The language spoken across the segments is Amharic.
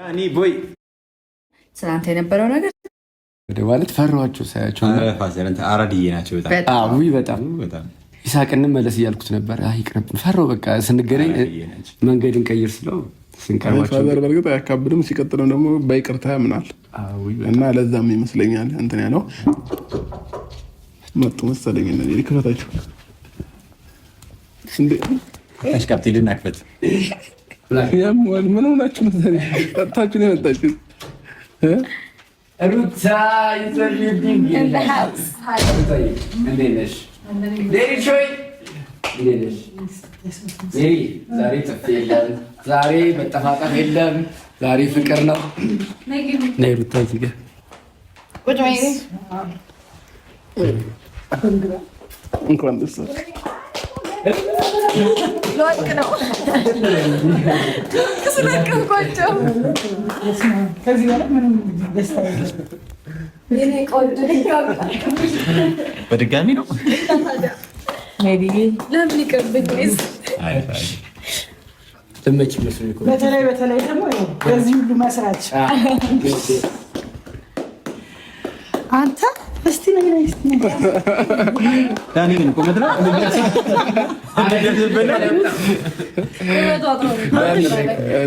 እኔ ቦይ ስላንተ የነበረው ነገር ማለት ፈራኋቸው ሳያቸው አራድዬ ናቸው በጣም ይሳቅ እንመለስ እያልኩት ነበር። ይቅርብን ፈራሁ በቃ ስንገናኝ መንገድ እንቀይር ስለው ስንቀርባቸው በእርግጥ አያካብድም። ሲቀጥልም ደግሞ በይቅርታ ያምናል እና ለዛም ይመስለኛል እንትን ያለው መጡ መሰለኝ እነዚህ ልክፈታቸው አሽካፕቲልን አክፈት ምን ሆናችሁ መሰለኝ ጠጥታችሁ ነው የመጣችሁት። ሩታ ይዘልኝ ዛሬ ጥፍ የለም፣ ዛሬ መጠፋጠፍ የለም፣ ዛሬ ፍቅር ነው። ሩታ እዚህ እንኳን ደስ ለወቅ ነው ስለቀምኳቸው ከዚህ በላይ ምንም ደስታ በድጋሚ ነው ለምን ይቀርብኝ ትመጭ መስሎኝ እኮ በተለይ ደግሞ በዚህ ሁሉ መስራች አንተ እስቲ ነው ዳኒ ግን ቆመት ነው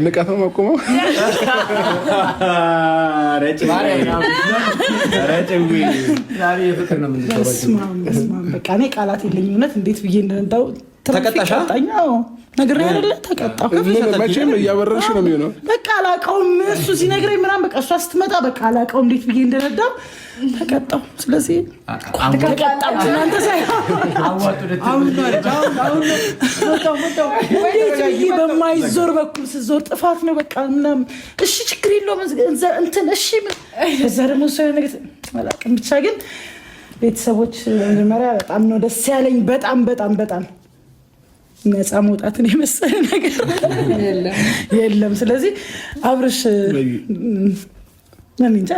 ንቀተው ማቆመው በቃ እኔ ቃላት የለኝም እውነት እንዴት ብዬ እንደነዳው ተቀጣሻ ነገር አይደለ ተቀጣው መቼም እያበረርሽ ነው የሚሆነው። በቃ አላውቀውም እሱ ሲነግረኝ ምናምን በቃ እሷ ስትመጣ በቃ አላውቀውም እንዴት ብዬ እንደነዳው ተቀጣው። ስለዚህ ተቀጣው እናንተ በማይዞር በኩል ስዞር ጥፋት ነው በቃ ምናምን እሺ ችግር የለውም እንትን እሺ ከዛ ደግሞ ሰው ነገር አላውቅም። ብቻ ግን ቤተሰቦች መጀመሪያ በጣም ነው ደስ ያለኝ በጣም ነፃ መውጣትን የመሰለ ነገር የለም። ስለዚህ አብርሽ እንጃ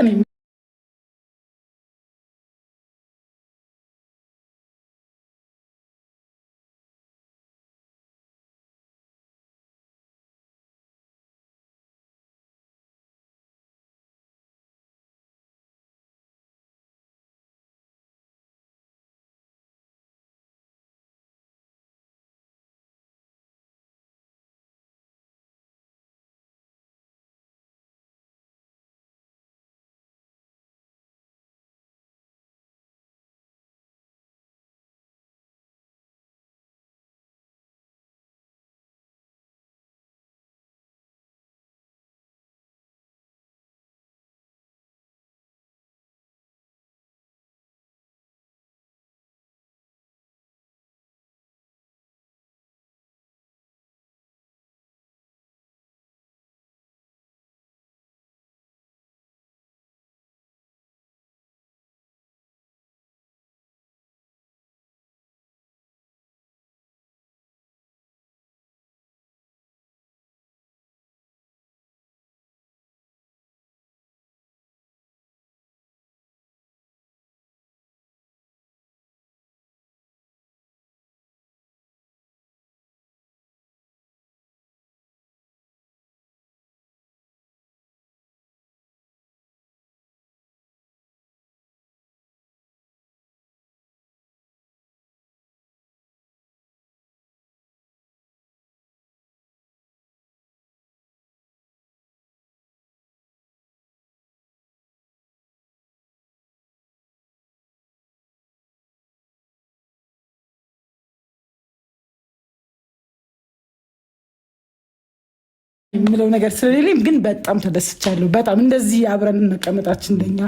የምለው ነገር ስለሌለኝ ግን በጣም ተደስቻለሁ። በጣም እንደዚህ አብረን መቀመጣችን እንደኛ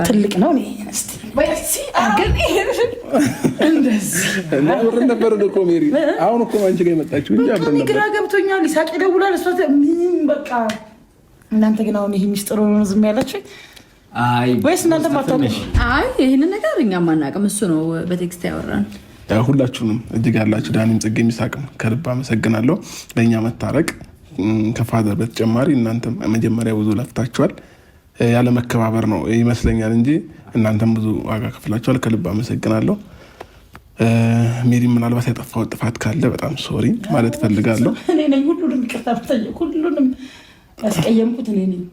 ትልቅ ነው። አብረን ነበር እኮ ሜሪ። አሁን እኮ አንቺ ጋር የመጣችው እንጂ አብረን ነበር። ግራ ገብቶኛል። ይሳቅ ይደውላል እሷ ምንም በቃ እናንተ ግን አሁን ይሄ ሚስጥሩ ነው ዝም ያላችሁ ወይስ እናንተ ማታውቁ? ይሄንን ነገር እኛም አናውቅም። እሱ ነው በቴክስት ያወራን። ሁላችሁንም እጅግ ያላችሁ ዳኒም ጽጌ የሚሳቅም ከልብ አመሰግናለሁ። ለእኛ መታረቅ ከፋዘር በተጨማሪ እናንተም መጀመሪያ ብዙ ለፍታችኋል። ያለ መከባበር ነው ይመስለኛል እንጂ እናንተም ብዙ ዋጋ ከፍላችኋል። ከልብ አመሰግናለሁ። ሜሪ ምናልባት ያጠፋው ጥፋት ካለ በጣም ሶሪ ማለት ፈልጋለሁ። እኔ ነኝ ሁሉንም ይቅርታ ብጠይቅ ሁሉንም ያስቀየምኩት እኔ ነኝ።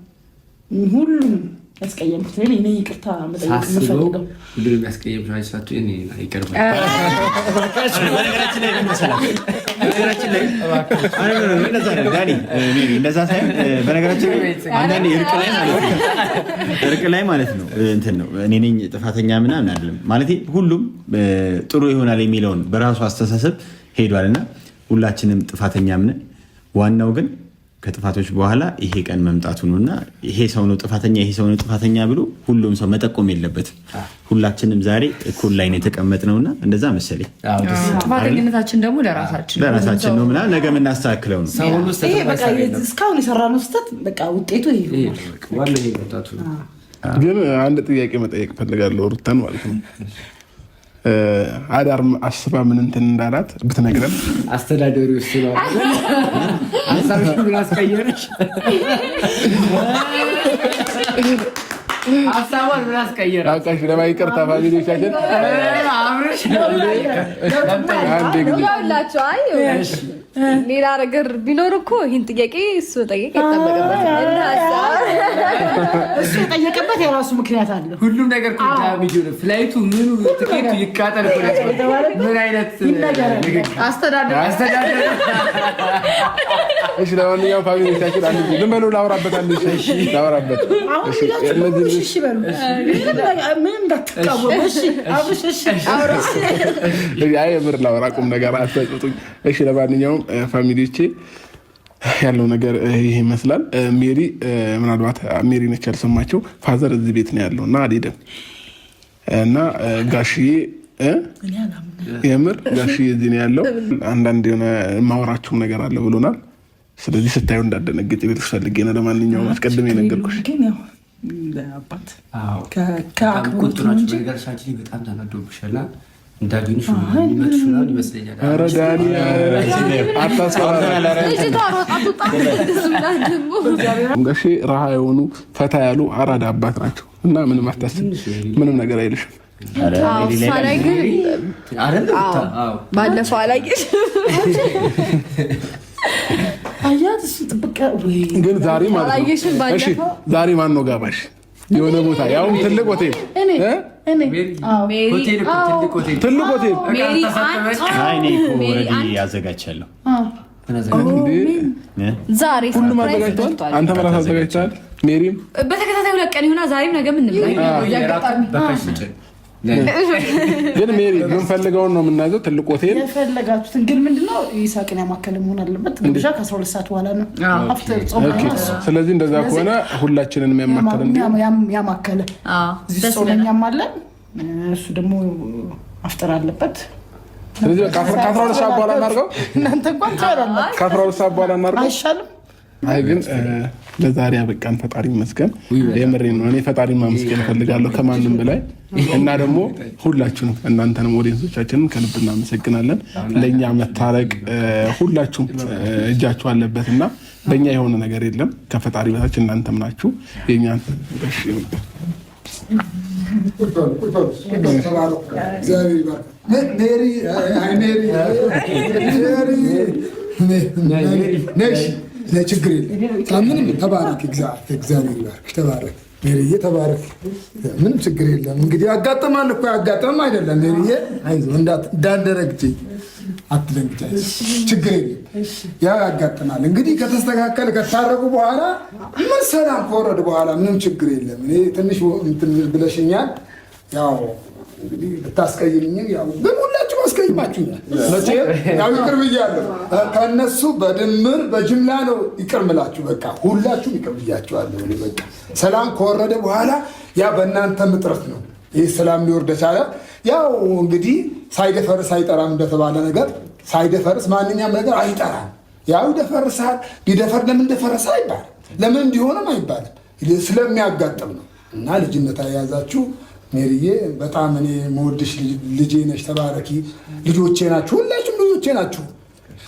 ሁሉንም ያስቀየምኩት እኔ ነኝ። ይቅርታ መጠየቅ የምፈልገው ሁሉንም ያስቀየምሽ አይሳቱ እኔ ይቀርባል። እንደዛ ሳይሆን በነገራችን ላይ አንዳንዴ እርቅ ላይ ማለት ነው እንትን ነው እኔ ነኝ ጥፋተኛ ምናምን አይደለም ማለት ሁሉም ጥሩ ይሆናል የሚለውን በራሱ አስተሳሰብ ሄዷልና ሁላችንም ጥፋተኛ ነን። ዋናው ግን ከጥፋቶች በኋላ ይሄ ቀን መምጣቱ ነውና ይሄ ሰው ነው ጥፋተኛ ብሎ ሁሉም ሰው መጠቆም የለበትም። ሁላችንም ዛሬ እኩል ላይ ነው የተቀመጥነውና እንደዛ መሰለኝ። ጥፋተኝነታችን ደግሞ ለራሳችን ነው ምናምን ነገ የምናስተካክለው ነው። ይሄ በቃ እስካሁን የሰራነው ስህተት በቃ ውጤቱ ይሄ ነው። ግን አንድ ጥያቄ መጠየቅ ፈልጋለሁ ሩታን ማለት ነው። አዳር አስባ ምን እንትን እንዳላት ብትነግረን። አስተዳደሩ ነው አሳብሽ ምን አስቀየረሽ? አሳባን ምን አስቀየረ? አቃሽ ለማይቀርታ ፋሚሊዎቻችን አብረሽ ያውላችሁ። አይ ሌላ ነገር ቢኖር እኮ ይህን ጥያቄ እሱ ጠየቅ ይጠበቅበት። እሱ የጠየቀበት የራሱ ምክንያት አለ። ሁሉም ነገር ፍላይቱ ምኑ ትኬቱ ይቃጠል። ምን አይነት አስተዳደር። እሺ ለማንኛውም ፋሚሊዎቻችን አንድ ዝም በሉ ላውራበት። ላውራበት እሺ በሉ ምን እንዳትቃወሙ። እሺ አብሽ እሺ አውራሽ አይ የምር ላውራ ቁም ነገር አትጠጡኝ። እሺ ለማንኛውም ፋሚሊዎቼ ያለው ነገር ይሄ ይመስላል። ሜሪ ምናልባት ሜሪ ነች ያልሰማቸው ፋዘር እዚህ ቤት ነው ያለው እና አልሄደም እና ጋሽዬ የምር ጋሽዬ እዚህ ነው ያለው። አንዳንድ የሆነ ማወራችሁም ነገር አለ ብሎናል። ስለዚህ ስታዩ እንዳደነግጥ ቤትሽ ፈልጌ ነው። ለማንኛውም አስቀድሜ ነገርኩሽ። አባት ከአቅቁጡ ናቸው ነገርሻችን በጣም ተናዶብሻል። እንዳገኙሽ ይመጥሽናል ይመስለኛል። ኧረ ዳኒ ጋሼ ረሃ የሆኑ ፈታ ያሉ አራዳ አባት ናቸው እና ምንም አታስብ፣ ምንም ነገር አይልሽም። ባለፈው አላየሽ አያት እሱ ጥብቅ ግን ዛሬ ማለት ነው። እሺ ዛሬ ማን ነው ጋባሽ? የሆነ ቦታ ያው ትልቅ ሆቴል ትልቅ ሆቴል ያዘጋጃለሁ። ዛሬ ሁሉም አዘጋጅተዋል። አንተ በራስህ አዘጋጅተሃል። ሜሪም በተከታታይ 2 ቀን ይሆናል። ዛሬም ነገ ምን ግን ሜሪ የምንፈልገውን ነው የምናዘው። ትልቅ ሆቴል የፈለጋችሁትን ግን ምንድነው ይሳቅን ያማከለ መሆን አለበት። ግብዣ ከ12 ሰዓት በኋላ ነው አፍተር ጾም። ስለዚህ እንደዛ ከሆነ ሁላችንንም ያማከለ እዚህ ጾመኛም አለን፣ እሱ ደግሞ አፍጠር አለበት። ስለዚህ ከ12 ሰዓት በኋላ እናድርገው። እናንተ እንኳን ታውራላችሁ። ከ12 ሰዓት በኋላ እናድርገው አይሻልም? አይ ግን ለዛሬ አበቃን። ፈጣሪ ይመስገን። የምሬን ነው። እኔ ፈጣሪ ማመስገን እፈልጋለሁ ከማንም በላይ እና ደግሞ ሁላችሁንም እናንተንም ኦዲየንሶቻችንን ከልብ እናመሰግናለን። ለእኛ መታረቅ ሁላችሁም እጃችሁ አለበት እና በእኛ የሆነ ነገር የለም ከፈጣሪ በታች እናንተም ናችሁ የእኛን ችግር የለም። ምንም ተባረክ፣ እግዚአብሔር ይባርክ። ተባረክ ሜሪዬ፣ ተባረክ። ምንም ችግር የለም። እንግዲህ ያጋጥማል እኮ ያጋጥምም አይደለም ሜሪዬ፣ አይዞህ እንዳንደረግጂ አትደንግጫ፣ ችግር የለም። ያው ያጋጥማል። እንግዲህ ከተስተካከለ ከታረቁ በኋላ ምን ሰላም ከወረድ በኋላ ምንም ችግር የለም። እኔ ትንሽ እንትን ብለሽኛል። ያው እንግዲህ ብታስቀይምኝም ያው ግን ሁላችሁም አስቀይማችሁኛል። ያው ይቅር ብያለሁ። ከእነሱ በድምር በጅምላ ነው ይቅር ምላችሁ። በቃ ሁላችሁም ይቅር ብያችኋለሁ። እኔ በቃ ሰላም ከወረደ በኋላ ያ በእናንተ ምጥረት ነው ይህ ሰላም ሊወርድ ቻለ። ያው እንግዲህ ሳይደፈርስ አይጠራም እንደተባለ ነገር ሳይደፈርስ ማንኛውም ነገር አይጠራም። ያው ይደፈርሳል። ቢደፈር ለምን ደፈረሰ አይባልም፣ ለምን እንዲሆንም አይባልም። ስለሚያጋጥም ነው። እና ልጅነት አያያዛችሁ ሜሪዬ፣ በጣም እኔ መወድሽ ልጄ ነሽ። ተባረኪ። ልጆቼ ናችሁ፣ ሁላችሁም ልጆቼ ናችሁ።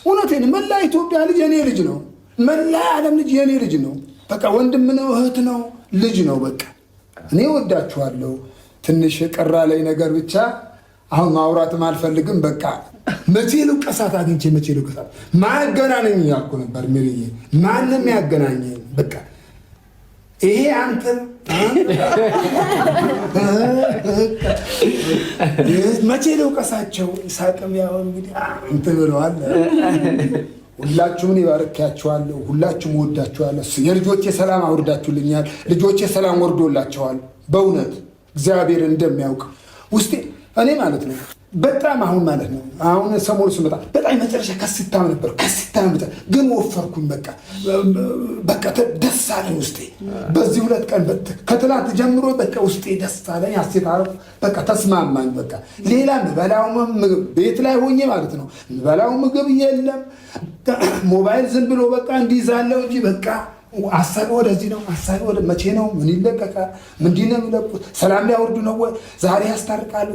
እውነቴን መላ ኢትዮጵያ ልጅ የኔ ልጅ ነው። መላ ዓለም ልጅ የኔ ልጅ ነው። በቃ ወንድም ነው፣ እህት ነው፣ ልጅ ነው። በቃ እኔ ወዳችኋለሁ። ትንሽ ቀራ ላይ ነገር ብቻ አሁን ማውራትም አልፈልግም። በቃ መቼ ልቀሳት አግኝቼ መቼ ልቀሳት ማገናኘኝ ያልኩ ነበር ሜሪዬ። ማንም ያገናኘኝ በቃ ይሄ አንተ መቼ ነው ቀሳቸው ይስሐቅም ያው እንግዲህ እንትን ብለዋል። ሁላችሁም ይባርካችኋለሁ፣ ሁላችሁም ወዳችኋለሁ። የልጆቼ ሰላም አውርዳችሁልኛል፣ ልጆቼ ሰላም ወርዶላቸዋል። በእውነት እግዚአብሔር እንደሚያውቅ ውስጤ እኔ ማለት ነው በጣም አሁን ማለት ነው አሁን ሰሞኑ ስመጣ በጣም መጨረሻ ከስታም ነበር ግን ወፈርኩኝ። በቃ ደስ አለኝ ውስጤ በዚህ 2 ቀን ከትላንት ጀምሮ በቃ ውስጤ ደስ አለኝ። አስተታረፍ በቃ ተስማማኝ። በቃ ሌላ ምበላው ቤት ላይ ሆኜ ማለት ነው ምበላው ምግብ የለም። ሞባይል ዝም ብሎ በቃ እንዲዛለው እንጂ በቃ አሳቢ ወደዚህ ነው፣ አሳቢ ወደ መቼ ነው ምን ይለቀቃል? ምንድን ነው የሚለቁት? ሰላም ሊያወርዱ ነው ወይ? ዛሬ ያስታርቃሉ።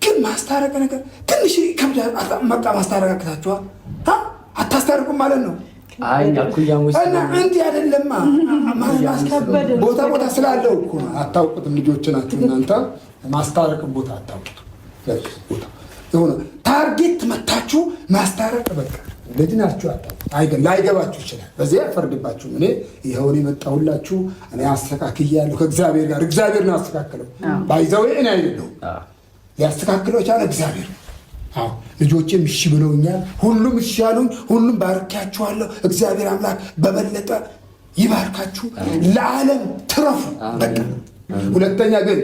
ግን ማስታረቅ ነገር ትንሽ ከብዳል። በቃ ማስታረቅ አቅታችኋል። አታስታርቁም ማለት ነው። እና እንዲህ አይደለማ። ቦታ ስላለው እኮ አታውቁትም። ልጆች ናችሁ እናንተ። ማስታረቅም ቦታ አታውቁት። የሆነ ታርጌት መታችሁ ማስታረቅ በቃ እንደዚህ ናችሁ። ላይገባችሁ ይችላል። በዚህ ያፈርድባችሁ። እኔ ይኸውን የመጣሁላችሁ እኔ አስተካክያለሁ ከእግዚአብሔር ጋር። እግዚአብሔር ነው ያስተካክለው። ባይዘው እኔ አይደለሁም። ሊያስተካክለው የቻለ እግዚአብሔር። አዎ ልጆቼም እሺ ብለውኛል። ሁሉም እሺ ያሉኝ፣ ሁሉም ባርካችኋለሁ። እግዚአብሔር አምላክ በበለጠ ይባርካችሁ፣ ለዓለም ትረፉ። በቃ ሁለተኛ ግን